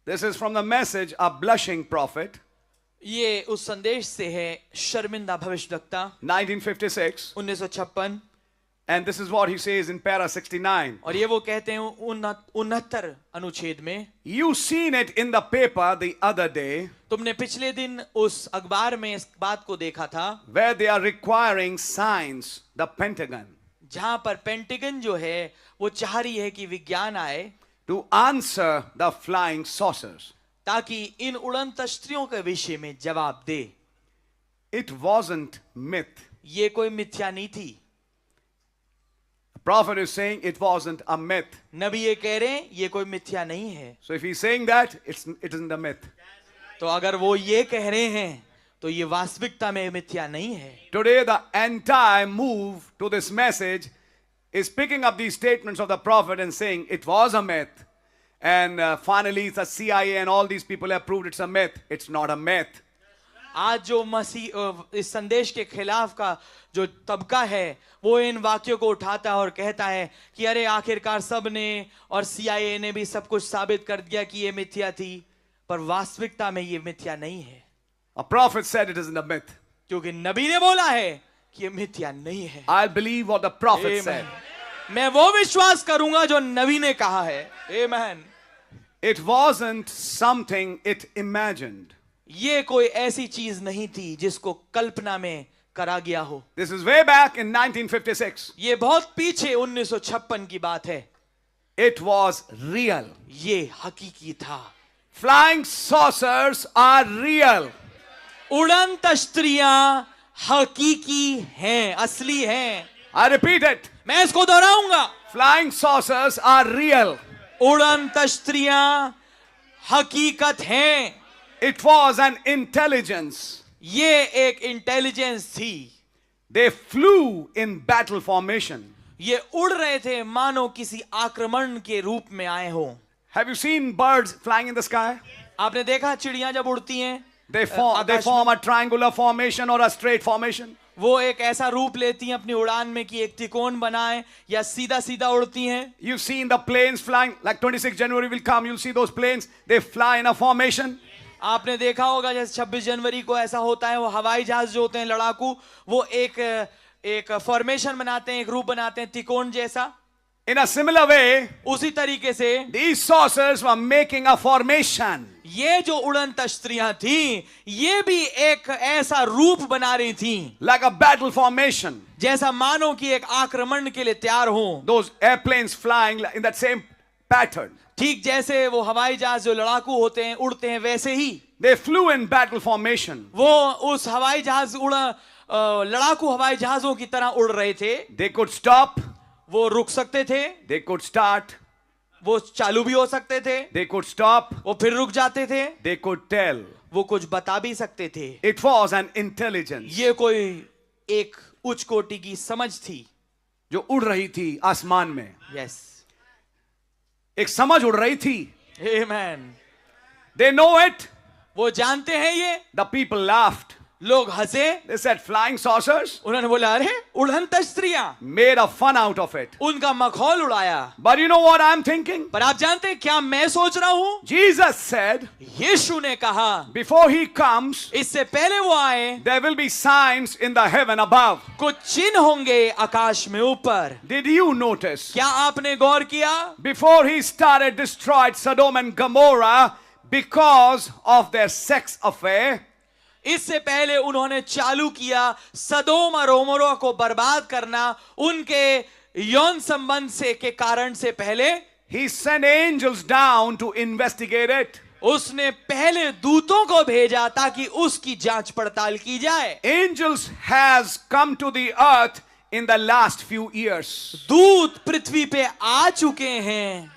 This is from the message, A Blushing Prophet, ये उस संदेश से है, शर्मिंदा भविष्यवक्ता, 1956. 1956. And this is what he says in para 69. और ये वो कहते हैं 69 अनुच्छेद में, You seen it in the paper the other day, तुमने पिछले दिन उस अखबार में इस बात को देखा था, where they are requiring science, the Pentagon, जहां पर पेंटागन जो है वो चाह रही है कि विज्ञान आए to answer the flying saucers. ताकि इन उड़न तश्तियों के विषय में जवाब दे. It wasn't myth. ये कोई मिथ्या नहीं थी. The prophet is saying it wasn't a myth. नबी ये कह रहे हैं ये कोई मिथ्या नहीं है. So if he's saying that, it isn't a myth. तो अगर वो ये कह रहे हैं तो ये वास्तविकता में मिथ्या नहीं है. Today the entire move to this message is picking up these statements of the prophet and saying it was a myth. And finally the CIA and all these people have proved it's a myth. It's not a myth. आज जो मसीह इस संदेश के खिलाफ का जो तबका है वो इन वाक्यों को उठाता है और कहता है कि अरे आखिरकार सब ने और CIA ने भी सब कुछ साबित कर दिया कि ये मिथ्या थी, पर वास्तविकता में ये मिथ्या नहीं है. A prophet said it isn't a myth. क्योंकि नबी ने बोला है कि ये मिथ्या नहीं है. I'll believe what the prophet Amen. said. मैं वो विश्वास करूंगा जो नबी ने कहा है. Amen. It wasn't something it imagined. ये कोई ऐसी चीज नहीं थी जिसको कल्पना में करा गया हो. This is way back in 1956. ये बहुत पीछे 1956 की बात है. It was real. ये हकीकी था. Flying saucers are real. उड़न तश्तियां हकीकी हैं, असली हैं. I repeat it. मैं इसको दोहराऊंगा. Flying saucers are real. उड़न तश्तियां हकीकत हैं. It was an intelligence. ये एक इंटेलिजेंस थी. They flew in battle formation. ये उड़ रहे थे मानो किसी आक्रमण के रूप में आए हो. Have you seen birds flying in the sky? आपने देखा चिड़ियां जब उड़ती हैं They form a triangular formation or a straight formation. वो एक ऐसा रूप लेती हैं अपनी उड़ान में कि एक त्रिकोण बनाए या सीधा सीधा उड़ती हैं. You've seen the planes flying, like 26 January will come, you'll see those planes, they fly in a formation. आपने देखा होगा जैसे 26 जनवरी को ऐसा होता है, वो हवाई जहाज जो होते हैं लड़ाकू, वो एक फॉर्मेशन बनाते हैं, एक रूप बनाते हैं त्रिकोण जैसा. In a similar way, उसी तरीके से these saucers were making a formation. ये जो उड़न तश्तियां थी ये भी एक ऐसा रूप बना रही थी, Like a battle formation. जैसा मानो कि एक आक्रमण के लिए तैयार हो. Those airplanes flying in that same pattern. ठीक जैसे वो हवाई जहाज जो लड़ाकू होते हैं उड़ते हैं वैसे ही They flew in battle formation. वो उस हवाई जहाज लड़ाकू हवाई जहाजों की तरह उड़ रहे थे. They could stop. वो रुक सकते थे, They could start. वो चालू भी हो सकते थे, They could stop. वो फिर रुक जाते थे, They could tell. वो कुछ बता भी सकते थे. It was an intelligence. ये कोई एक उच्च कोटि की समझ थी जो उड़ रही थी आसमान में. यस. एक समझ उड़ रही थी. आमेन. They know it. वो जानते हैं ये. The people laughed. लोग हंसे. They said flying saucers. उन्होंने बोला अरे उड़न तश्तियां. Made a fun out of it. उनका मखौल उड़ाया. But you know what I'm thinking? पर आप जानते हैं क्या मैं सोच रहा हूं? Jesus said, यीशु ने कहा before he comes, इससे पहले वो आए there will be signs in the heaven above. कुछ चिन्ह होंगे आकाश में ऊपर. Did you notice? क्या आपने गौर किया? Before he started destroyed Sodom and Gomorrah because of their sex affair, इससे पहले उन्होंने चालू किया सदोम और गोमोरा को बर्बाद करना उनके यौन संबंध से के कारण से पहले he sent angels down to investigate it. उसने पहले दूतों को भेजा ताकि उसकी जांच पड़ताल की जाए. Angels has come to the earth in the last few years. दूत पृथ्वी पे आ चुके हैं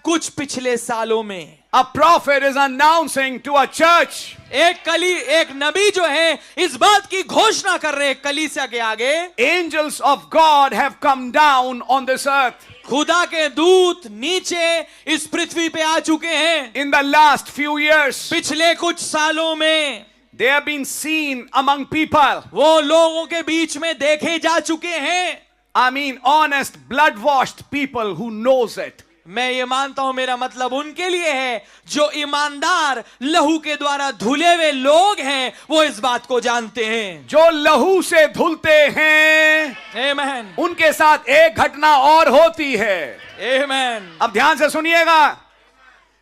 कुछ पिछले सालों में. A prophet is announcing to a church. एक नबी जो है इस बात की घोषणा कर रहे हैं कलीसिया के आगे. Angels of God have come down on this earth. खुदा के दूत नीचे इस पृथ्वी पे आ चुके हैं. In the last few years, पिछले कुछ सालों में they have been seen among people. वो लोगों के बीच में देखे जा चुके हैं. I mean, honest, blood-washed people who knows it. मैं ये मानता हूं मेरा मतलब उनके लिए है जो ईमानदार लहू के द्वारा धुले हुए लोग हैं, वो इस बात को जानते हैं। जो लहू से धुलते हैं आमेन, उनके साथ एक घटना और होती है। आमेन। अब ध्यान से सुनिएगा,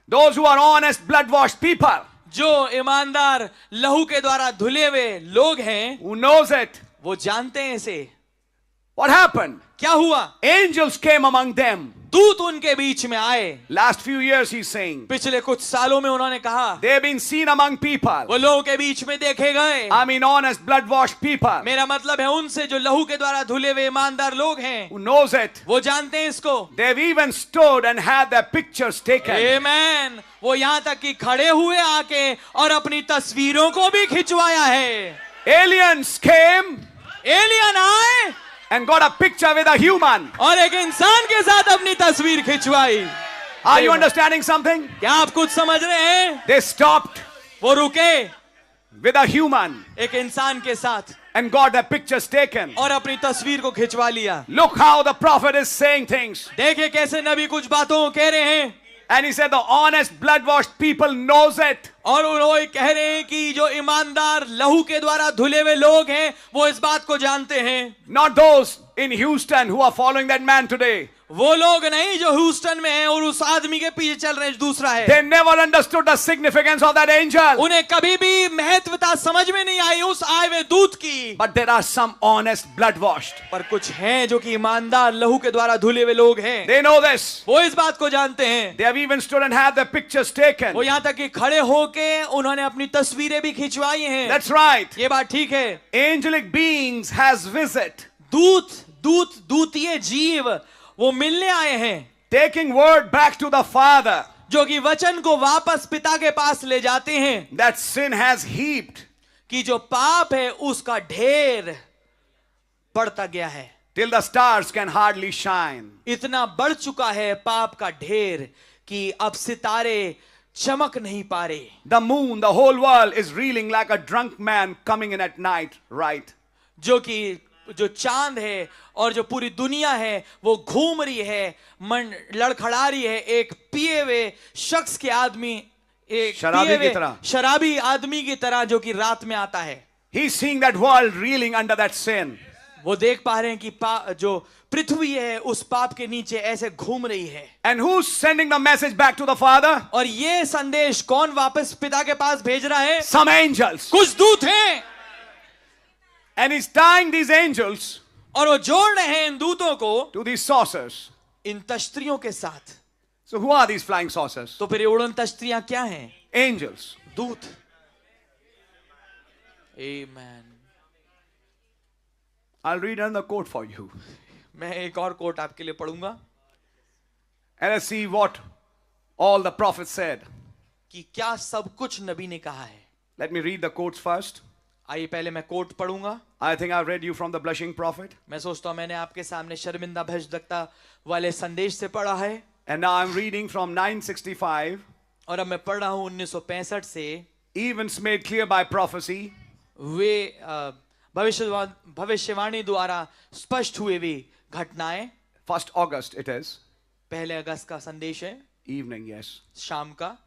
those who are honest blood washed people, जो ईमानदार लहू के द्वारा धुले हुए लोग हैं, who knows it, वो जानते हैं इसे। what happened? क्या हुआ? Angels came among them. दूत उनके बीच में आए। Last few years he's saying, पिछले कुछ सालों में उन्होंने कहा, they've been seen among people. वो लोगों के बीच में देखे गए। I mean honest blood washed people मेरा मतलब है उनसे जो लहू के द्वारा धुले हुए ईमानदार लोग हैं, who knows it. वो जानते हैं इसको। They've even stood and had their pictures taken. आमेन। वो यहाँ तक कि खड़े हुए आके और अपनी तस्वीरों को भी खिंचवाया है। Aliens came एलियन आए and got a picture with a human. और एक इंसान के साथ अपनी तस्वीर खिंचवाई। Are you understanding something? क्या आप कुछ समझ रहे हैं? They stopped वो रुके with a human एक इंसान के साथ and got their pictures taken. और अपनी तस्वीर को खिंचवा लिया। Look how the prophet is saying things. देखिए कैसे नबी कुछ बातों को कह रहे हैं। And he said the honest blood washed people knows it. और उन्होंने कह रहे हैं कि जो ईमानदार लहू के द्वारा धुले हुए लोग हैं, वो इस बात को जानते हैं। Not those in Houston who are following that man today. वो लोग नहीं जो ह्यूस्टन में हैं और उस आदमी के पीछे चल रहे हैं, दूसरा है। They never understood the significance of that angel. उन्हें कभी भी महत्वता समझ में नहीं आई उस आए हुए दूत की। But there are some honest blood washed. पर कुछ हैं जो कि ईमानदार लहू के द्वारा धुले हुए लोग हैं। They know this. वो इस बात को जानते हैं। They have even stood and had their pictures taken. वो यहाँ तक कि खड़े होके उन्होंने अपनी तस्वीरें भी खिंचवाई हैं। That's right. ये बात ठीक है। Angelic beings has visit, दूतीय जीव वो मिलने आए हैं, taking word back to the Father जो कि वचन को वापस पिता के पास ले जाते हैं that sin has heaped कि जो पाप है उसका ढेर बढ़ता गया है, till the stars can hardly shine. इतना बढ़ चुका है पाप का ढेर कि अब सितारे चमक नहीं पा रहे। The moon, the whole world is reeling like a drunk man coming in at night, right? जो कि जो चांद है और जो पूरी दुनिया है वो घूम रही है, मन लड़खड़ा रही है एक पिए हुए शख्स के आदमी, एक शराबी की तरह, शराबी आदमी की तरह जो कि रात में आता है। He's seeing that world reeling under that sin. वो देख पा रहे हैं कि जो पृथ्वी है उस पाप के नीचे ऐसे घूम रही है। And who's sending the message back to the Father? और ये संदेश कौन वापस पिता के पास भेज रहा है? Some angels. कुछ दूत हैं। And he's tying these angels और वो जोड़ रहे हैं इन दूतों को to these saucers. इन तश्तरियों के साथ। So who are these flying saucers? तो फिर ये उड़न तश्तरियां क्या हैं? Angels. दूत। Amen. I'll read another quote for you. मैं एक और कोट आपके लिए पढ़ूंगा And let's see what all the prophets said. कि क्या सब कुछ नबी ने कहा है। Let me read the quotes first. आइए पहले मैं कोट पढ़ूंगा। I think I've read you from the blushing prophet. मैं सोचता हूं मैंने आपके सामने शर्मिंदा भजदकता वाले संदेश से पढ़ा है। And now I'm reading from 965. और अब मैं पढ़ रहा हूं 1965 से। Events made clear by prophecy. वे भविष्यवाणी द्वारा स्पष्ट हुए वी घटनाएं। 1st August it is. 1 अगस्त का संदेश है। Evening, yes. शाम का।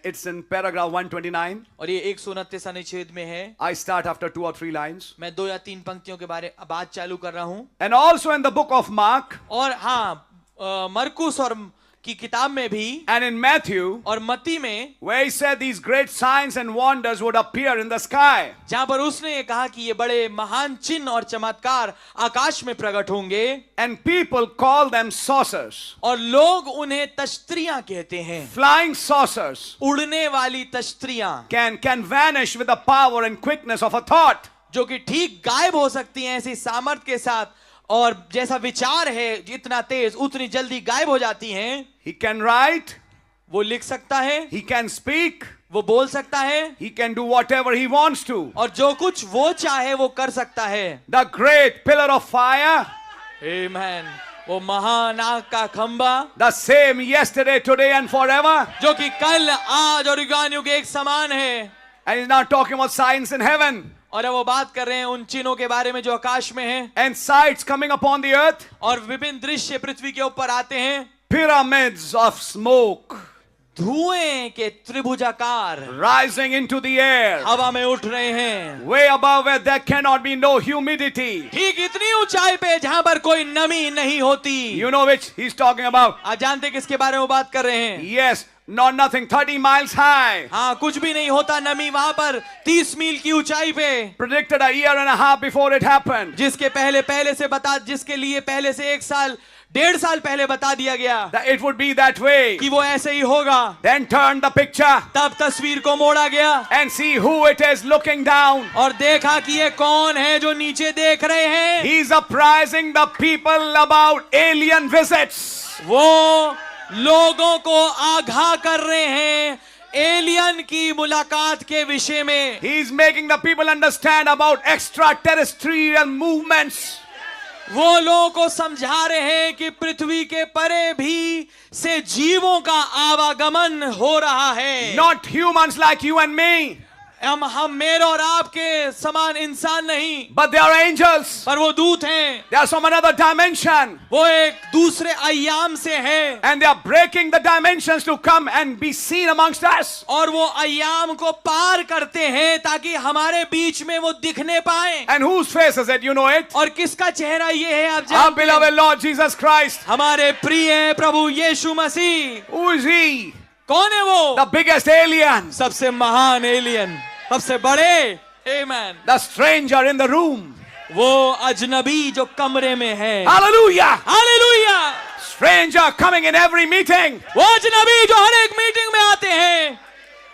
It's in paragraph 129. और ये 129 अनुच्छेद में है। I start after 2 or 3 lines. मैं 2 या 3 पंक्तियों के बारे बात चालू कर रहा हूं। And also in the book of Mark. और हाँ मरकुस और की किताब में भी And in Matthew. और मत्ती में, where he said these great signs and wonders would appear in the sky. जहां पर उसने ये कहा कि ये बड़े महान चिन्ह और चमत्कार आकाश में प्रकट होंगे। And people call them saucers. और लोग उन्हें तश्तरियां कहते हैं। Flying saucers. उड़ने वाली तश्तरियां Can vanish with the power and quickness of a thought. जो कि ठीक गायब हो सकती हैं ऐसी सामर्थ्य के साथ, और जैसा विचार है जितना तेज उतनी जल्दी गायब हो जाती हैं। He can write. वो लिख सकता है। He can speak. वो बोल सकता है। He can do whatever he wants to. और जो कुछ वो चाहे वो कर सकता है। The great pillar of fire. Amen. वो महान आग का खंबा, The same yesterday, today and forever. जो कि कल आज और युगान युग एक समान है। And he's now talking about signs in heaven. और अब वो बात कर रहे हैं उन चिन्हों के बारे में जो आकाश में हैं। And sights coming upon the earth. और विभिन्न दृश्य पृथ्वी के ऊपर आते हैं। pyramids of smoke धुएं के त्रिभुजाकार rising into the air, हवा में उठ रहे हैं, way above where there cannot be no humidity. ठीक इतनी ऊंचाई पे जहां पर कोई नमी नहीं होती। You know which he's talking about? आप जानते किसके बारे में बात कर रहे हैं? Yes, not nothing, 30 miles high. हाँ, कुछ भी नहीं होता नमी वहां पर 30 मील की ऊंचाई पे, Predicted a year and a half before it happened. जिसके जिसके लिए पहले से 1.5 साल पहले बता दिया गया That it would be that way. कि वो ऐसे ही होगा। Then turn the picture तब तस्वीर को मोड़ा गया and see who it is looking down. और देखा कि ये कौन है जो नीचे देख रहे हैं। He's apprising the people about alien visits. वो लोगों को आगाह कर रहे हैं एलियन की मुलाकात के विषय में। He's making the people understand about extraterrestrial movements. वो लोगों को समझा रहे हैं कि पृथ्वी के परे भी से जीवों का आवागमन हो रहा है। Not humans like you and me, हम मेरे और आपके समान इंसान नहीं, but they are angels. पर वो दूत हैं। They are from another dimension. वो एक दूसरे अय्याम से हैं And they are breaking the dimensions to come and be seen amongst us. और वो अय्याम को पार करते हैं ताकि हमारे बीच में वो दिखने पाए। And whose face is it? You know it? और किसका चेहरा ये है आप Our जानते हैं? beloved Lord Jesus Christ. हमारे प्रिय प्रभु यीशु मसीह। Who is he? कौन है वो? The biggest alien. सबसे महान एलियन, सबसे बड़े। Amen. The stranger in the room. वो अजनबी जो कमरे में है। Hallelujah. Hallelujah. Stranger coming in every meeting. वो अजनबी जो हर एक मीटिंग में आते हैं।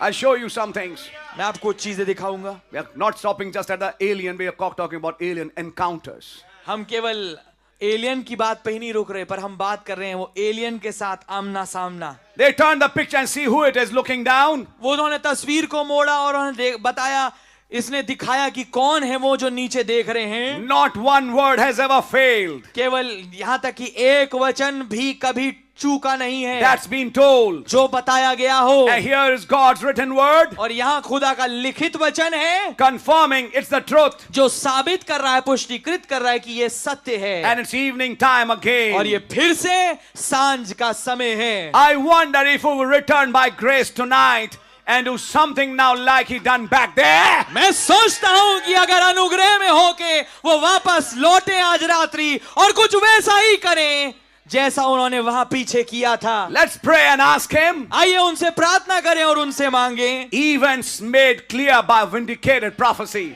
I'll show you some things. मैं आपको कुछ चीजें दिखाऊंगा। We are not stopping just at the alien. We are talking about alien encounters. हम केवल एलियन की बात पे ही नहीं रुक रहे, पर हम बात कर रहे हैं वो एलियन के साथ आमना सामना। They turn the picture and see who it is looking down. वो उन्होंने तस्वीर को मोड़ा और उन्होंने बताया, इसने दिखाया कि कौन है वो जो नीचे देख रहे हैं। Not one word has ever failed. केवल यहां तक कि एक वचन भी कभी चूका नहीं है That's been told. जो बताया गया हो। And here is God's written word और यहाँ खुदा का लिखित वचन है confirming it's the truth. जो साबित कर रहा है, पुष्टिकृत कर रहा है कि ये सत्य है। And it's evening time और again. ये फिर से सांझ का समय है। I wonder if we will return by grace tonight and do something now like he done back there. मैं सोचता हूं कि अगर अनुग्रह में होके वो वापस लौटे आज रात्रि और कुछ वैसा ही करें जैसा उन्होंने वहां पीछे किया था। Let's pray and ask him. आइए उनसे प्रार्थना करें और उनसे मांगे। Events made clear by vindicated prophecy.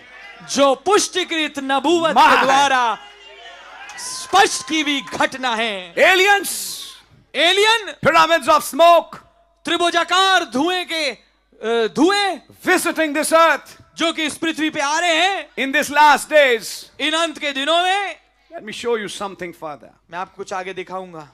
जो पुष्टिकृत नबूवत के द्वारा स्पष्ट की हुई घटना है। Aliens, alien, pyramids of smoke, त्रिभुजाकार धुएं visiting this earth जो कि इस पृथ्वी पे आ रहे हैं in these last days. इन अंत के दिनों में। Let me show you something further. मैं आपको कुछ आगे दिखाऊंगा।